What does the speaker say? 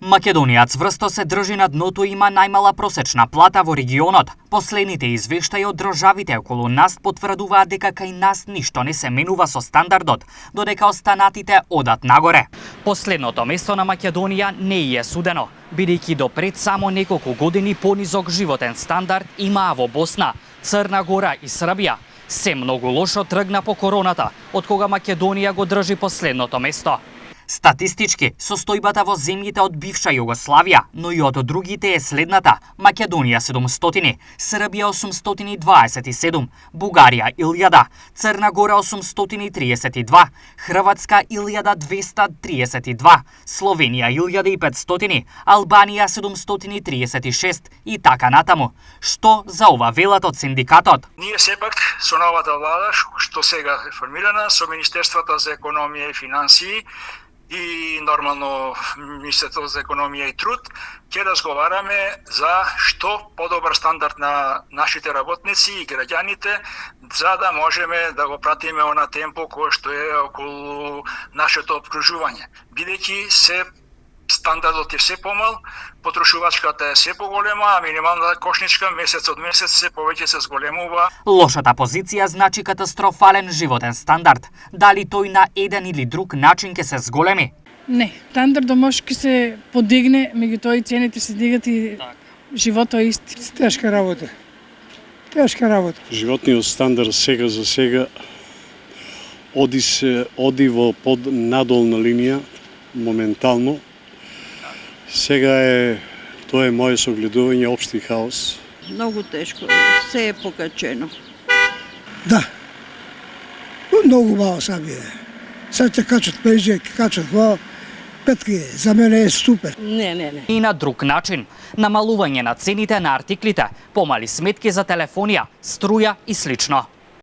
Македонија цврсто се држи на дното и има најмала просечна плата во регионот. Последните извештаи од државите околу нас потврдуваат дека кај нас ништо не се менува со стандардот, додека останатите одат нагоре. Последното место на Македонија не е судено, бидејќи до пред само неколку години понизок животен стандард имаа во Босна, Црна Гора и Србија. Се многу лошо тргна по короната, од кога Македонија го држи последното место. Статистички, состојбата во земјите од бивша Југославија, но и од другите е следната: Македонија 700, Србија 827, Бугарија 1000, Црна Гора 832, Хрватска 1232, Словенија 1500, Албанија 736 и така натаму. Што за ова велат од синдикатот? Ние сепак со новата влада, што сега е формирана, со Министерството за економија и финансии и нормално Министерството за економија и труд, ќе разговараме за што подобар стандард на нашите работници и граѓаните, за да можеме да го пратиме она темпо кој што е околу нашето обкружување. Бидејќи се стандардот е се помал, потрошувачката е се поголема, а минималната кошничка месец од месец се повеќе се зголемува. Лошата позиција значи катастрофален животен стандард. Дали тој на еден или друг начин ќе се зголеми? Не, стандардот може ќе се подигне, меѓутоа и цените се дигат и животот е исти. Тешка работа. Тешка работа. Животниот стандард сега за сега оди во надолна линија моментално. Сега тоа е моје согледување, општи хаос. Многу тешко, се е покачено. Да. Многу мало сабија. Сега ќе качат пензија, ќе качат во петки. За мене е супер. Не. И на друг начин, намалување на цените на артиклите, помали сметки за телефонија, струја и слично.